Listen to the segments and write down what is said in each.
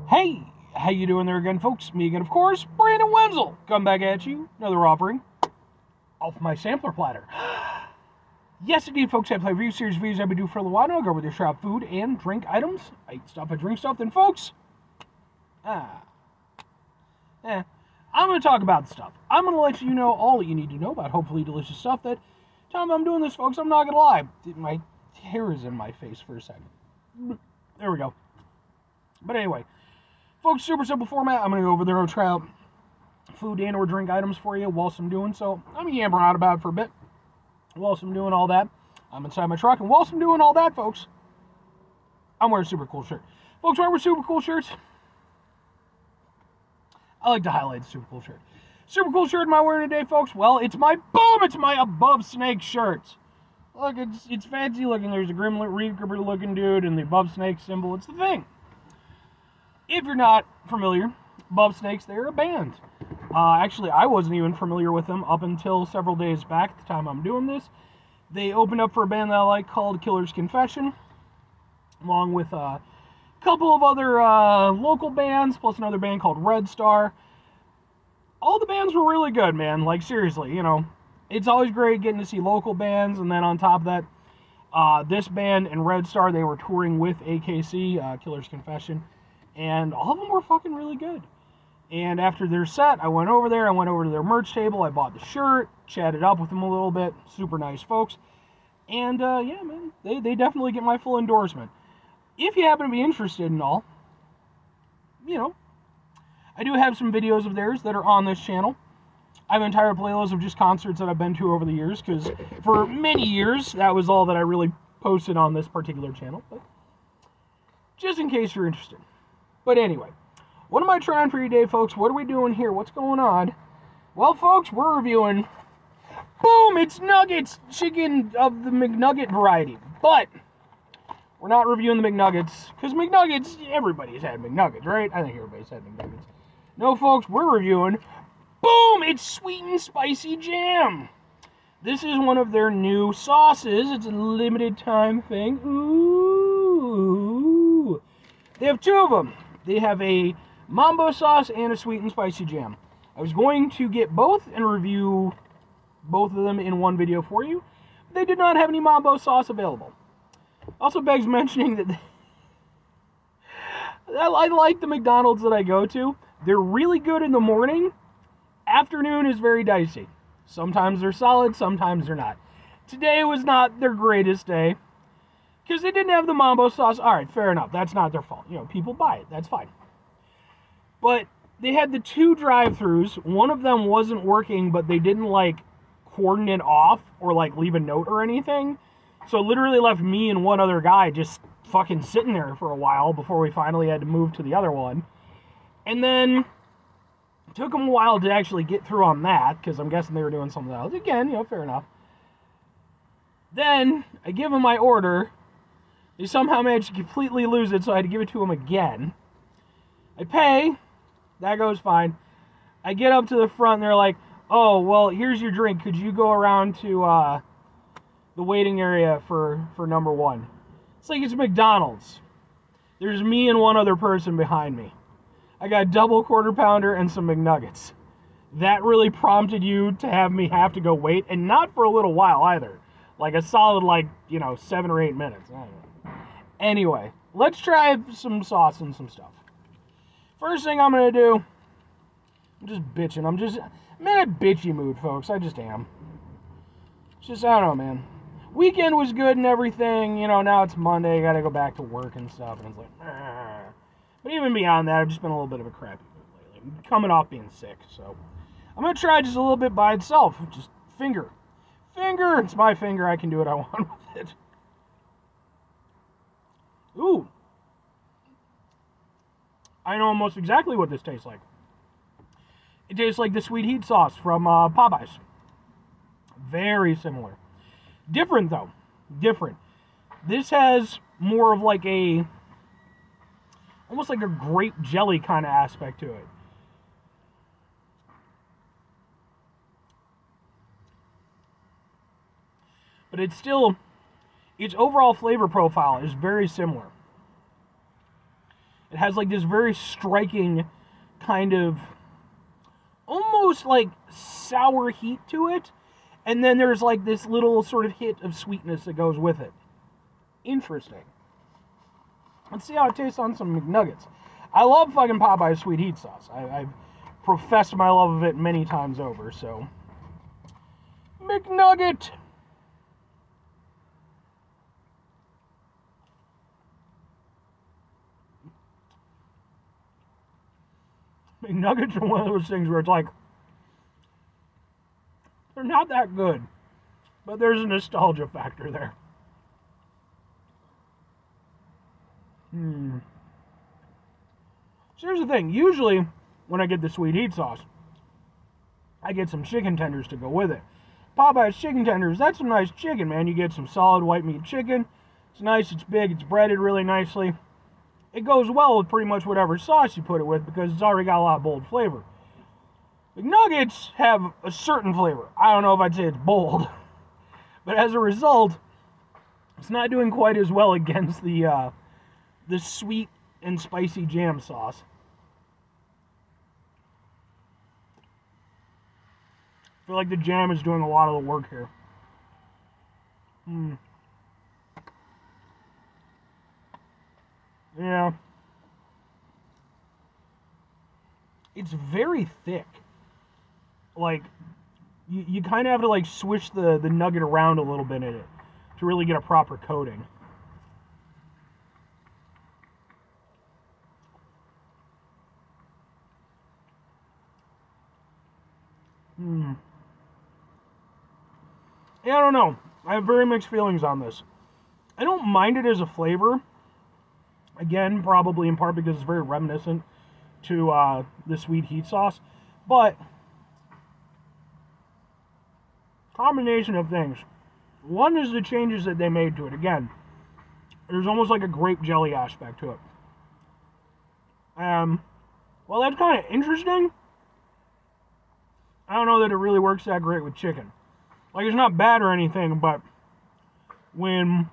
Hey, how you doing there again, folks? Me again, of course, Brandon Wenzel. Come back at you, another offering off my sampler platter. Yes, indeed, folks, I play review series videos I've been doing for a little while now. I go over their shop food and drink items. I eat stuff, I drink stuff, then, folks, I'm going to talk about stuff. I'm going to let you know all that you need to know about hopefully delicious stuff. That time I'm doing this, folks, I'm not going to lie. My hair is in my face for a second. There we go. But anyway, folks, super simple format. I'm going to go over there and try out food and or drink items for you whilst I'm doing so. I'm yammering out about it for a bit. Whilst I'm doing all that, I'm inside my truck. And whilst I'm doing all that, folks, I'm wearing a super cool shirt. Folks, why wear super cool shirts? I like to highlight the super cool shirt. Super cool shirt am I wearing today, folks? Well, it's my above snake shirt. Look, it's fancy looking. There's a Grim Reaper looking dude and the above snake symbol. It's the thing. If you're not familiar, Above Snakes, they're a band. Actually, I wasn't even familiar with them up until several days back at the time I'm doing this. They opened up for a band that I like called Killer's Confession, along with a couple of other local bands, plus another band called Red Star. All the bands were really good, man. Like, seriously, you know, it's always great getting to see local bands, and then on top of that, this band and Red Star, they were touring with AKC, Killer's Confession, and all of them were fucking really good. And after their set, I went over there, I went over to their merch table, I bought the shirt, chatted up with them a little bit, super nice folks, and yeah, man, they definitely get my full endorsement. If you happen to be interested in all, you know, I do have some videos of theirs that are on this channel. I have an entire playlist of just concerts that I've been to over the years, because for many years, that was all that I really posted on this particular channel, but just in case you're interested. But anyway, what am I trying for you today, folks? What are we doing here? What's going on? Well, folks, we're reviewing, boom, it's nuggets, chicken of the McNugget variety, but we're not reviewing the McNuggets, because McNuggets, everybody's had McNuggets, right? I think everybody's had McNuggets. No, folks, we're reviewing, boom, it's sweet and spicy jam. This is one of their new sauces. It's a limited time thing. Ooh. They have two of them. They have a mambo sauce and a sweet and spicy jam. I was going to get both and review both of them in one video for you. They did not have any mambo sauce available. Also begs mentioning that I like the McDonald's that I go to. They're really good in the morning. Afternoon is very dicey. Sometimes they're solid, sometimes they're not. Today was not their greatest day, because they didn't have the mambo sauce. Alright, fair enough. That's not their fault. You know, people buy it. That's fine. But they had the two drive-thrus. One of them wasn't working, but they didn't, like, cordon it off or, like, leave a note or anything. So it literally left me and one other guy just fucking sitting there for a while before we finally had to move to the other one. And then it took them a while to actually get through on that, because I'm guessing they were doing something else. Again, you know, fair enough. Then I give them my order. They somehow managed to completely lose it, so I had to give it to them again. I pay. That goes fine. I get up to the front, and they're like, oh, well, here's your drink. Could you go around to the waiting area for number one? It's like it's McDonald's. There's me and one other person behind me. I got a double quarter pounder and some McNuggets. That really prompted you to have me have to go wait, and not for a little while either. Like a solid, like, you know, 7 or 8 minutes. I don't know. Anyway, let's try some sauce and some stuff. First thing I'm going to do, I'm just bitching. I'm in a bitchy mood, folks. I just am. It's just, I don't know, man. Weekend was good and everything. You know, now it's Monday. I got to go back to work and stuff. And it's like, ah. But even beyond that, I've just been a little bit of a crappy mood lately. I'm coming off being sick, so I'm going to try just a little bit by itself. Just finger. Finger! It's my finger. I can do what I want with it. Ooh. I know almost exactly what this tastes like. It tastes like the sweet heat sauce from Popeyes. Very similar. Different, though. Different. This has more of like almost like a grape jelly kind of aspect to it. But it's still, its overall flavor profile is very similar. It has like this very striking kind of almost like sour heat to it. And then there's like this little sort of hit of sweetness that goes with it. Interesting. Let's see how it tastes on some McNuggets. I love fucking Popeye's sweet heat sauce. I've professed my love of it many times over, so. McNugget! McNuggets are one of those things where it's like, they're not that good, but there's a nostalgia factor there. So here's the thing. Usually, when I get the sweet heat sauce, I get some chicken tenders to go with it. Popeye's chicken tenders, that's some nice chicken, man. You get some solid white meat chicken. It's nice, it's big, it's breaded really nicely. It goes well with pretty much whatever sauce you put it with because it's already got a lot of bold flavor. McNuggets have a certain flavor. I don't know if I'd say it's bold. But as a result, it's not doing quite as well against the sweet and spicy jam sauce. I feel like the jam is doing a lot of the work here. Yeah. It's very thick. Like, you kind of have to like swish the nugget around a little bit in it to really get a proper coating. Yeah, I don't know. I have very mixed feelings on this. I don't mind it as a flavor. Again, probably in part because it's very reminiscent to the sweet heat sauce. But, combination of things. One is the changes that they made to it. Again, there's almost like a grape jelly aspect to it. Well, that's kind of interesting. I don't know that it really works that great with chicken. Like, it's not bad or anything, but when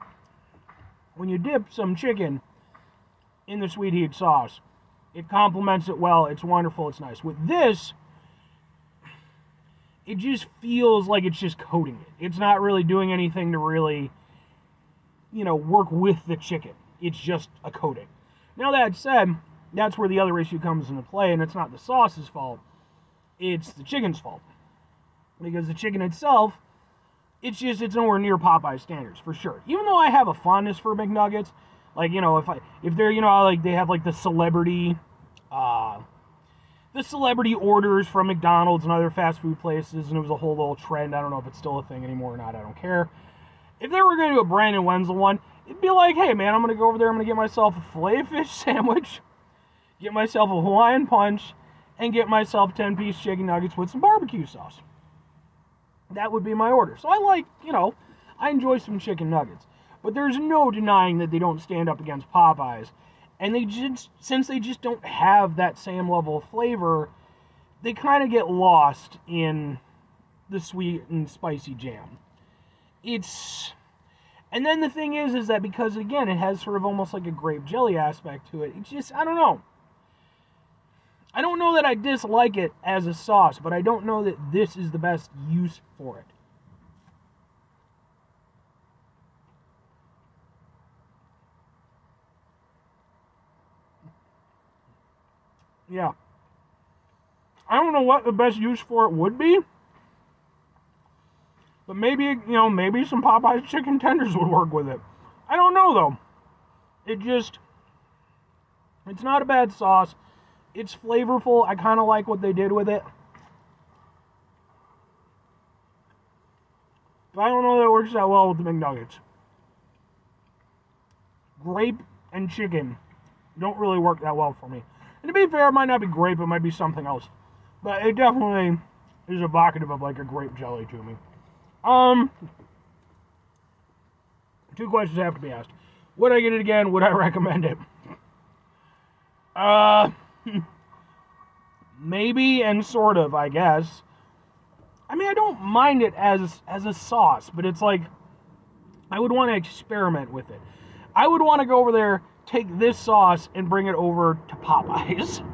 you dip some chicken in the sweet heat sauce, it complements it well. It's wonderful. It's nice. With this, it just feels like it's just coating it. It's not really doing anything to really, work with the chicken. It's just a coating. Now, that said, that's where the other issue comes into play, and it's not the sauce's fault. It's the chicken's fault. Because the chicken itself, it's nowhere near Popeye standards, for sure. Even though I have a fondness for McNuggets, like, if they're, like, they have, like, the celebrity orders from McDonald's and other fast food places, and it was a whole little trend. I don't know if it's still a thing anymore or not. I don't care. If they were going to do a Brandon Wenzel one, it'd be like, hey, man, I'm going to go over there. I'm going to get myself a filet-fish sandwich, get myself a Hawaiian punch, and get myself 10-piece chicken nuggets with some barbecue sauce. That would be my order. So I like, I enjoy some chicken nuggets. But there's no denying that they don't stand up against Popeyes. And since they just don't have that same level of flavor, they kind of get lost in the sweet and spicy jam. And then the thing is that because, again, it has sort of almost like a grape jelly aspect to it, I don't know. I don't know that I dislike it as a sauce, but I don't know that this is the best use for it. Yeah. I don't know what the best use for it would be. But maybe, maybe some Popeye's chicken tenders would work with it. I don't know, though. It's not a bad sauce. It's flavorful. I kind of like what they did with it. But I don't know that it works that well with the McNuggets. Grape and chicken don't really work that well for me. And to be fair, it might not be grape, it might be something else. But it definitely is evocative of like a grape jelly to me. 2 questions have to be asked. Would I get it again? Would I recommend it? Maybe and sort of, I guess. I mean, I don't mind it as a sauce, but it's like I would want to experiment with it. I would want to go over there take this sauce and bring it over to Popeyes.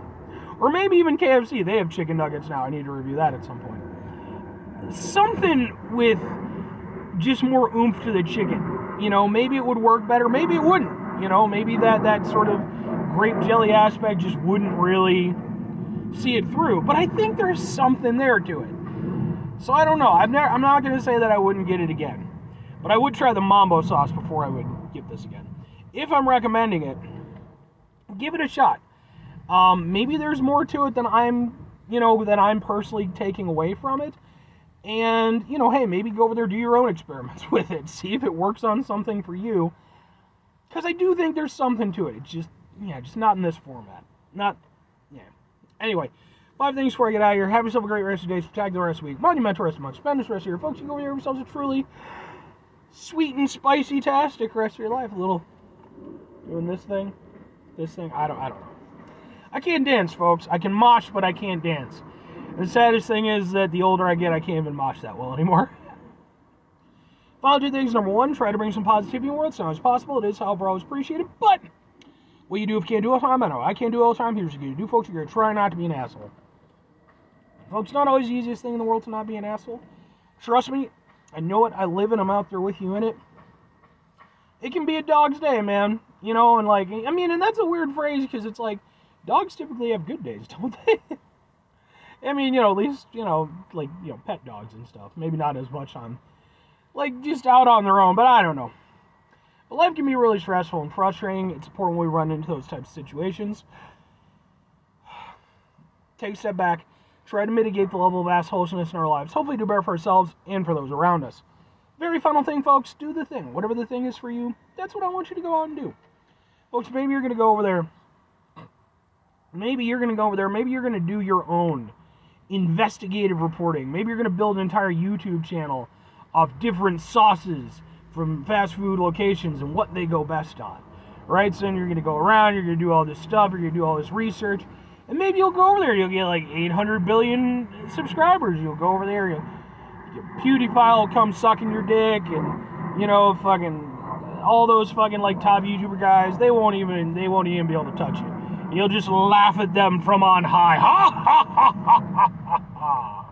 Or maybe even KFC. They have chicken nuggets now. I need to review that at some point. Something with just more oomph to the chicken. You know, maybe it would work better. Maybe it wouldn't. You know, maybe that sort of grape jelly aspect just wouldn't really see it through. But I think there's something there to it. So I don't know. I'm not going to say that I wouldn't get it again. But I would try the Mambo sauce before I would get this again. If I'm recommending it, give it a shot. Maybe there's more to it than I'm personally taking away from it. And, you know, hey, maybe go over there, do your own experiments with it. See if it works on something for you. Because I do think there's something to it. It's just, just not in this format. Anyway, 5 things before I get out of here. Have yourself a great rest of the day. Spectacular rest of the week. Monumental rest of the month. Spend this rest of your folks. You go over here yourselves a truly sweet and spicy-tastic rest of your life. A little doing this thing. I don't know. I can't dance, folks. I can mosh, but I can't dance. The saddest thing is that the older I get, I can't even mosh that well anymore. Final 2 things. Number 1, try to bring some positivity in the world. It's not as possible. It is, however, always appreciated. But what you do if you can't do it all the time, I know. I can't do it all the time. Here's what you do, folks. You're going to try not to be an asshole. Folks, it's not always the easiest thing in the world to not be an asshole. Trust me. I know it. I live it. I'm out there with you in it. It can be a dog's day, man. You know, and like, I mean, and that's a weird phrase because it's like, dogs typically have good days, don't they? I mean, you know, at least, like, pet dogs and stuff. Maybe not as much on, like, just out on their own, but I don't know. But life can be really stressful and frustrating. It's important when we run into those types of situations. Take a step back. Try to mitigate the level of assholishness in our lives. Hopefully do better for ourselves and for those around us. Very final thing, folks. Do the thing. Whatever the thing is for you, that's what I want you to go out and do. Folks, maybe you're going to go over there. Maybe you're going to go over there. Maybe you're going to do your own investigative reporting. Maybe you're going to build an entire YouTube channel of different sauces from fast food locations and what they go best on. Right? So then you're going to go around, you're going to do all this stuff, you're going to do all this research, and maybe you'll go over there, you'll get like 800 billion subscribers. You'll go over there, PewDiePie will come sucking your dick, and, fucking, all those fucking, like, top YouTuber guys, they won't even be able to touch you. You'll just laugh at them from on high. Ha ha ha ha ha ha.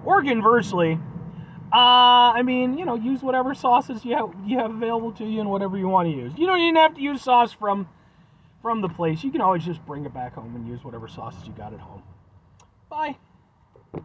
Or conversely, use whatever sauces you have available to you and whatever you want to use. You don't even have to use sauce from the place. You can always just bring it back home and use whatever sauces you got at home. Bye.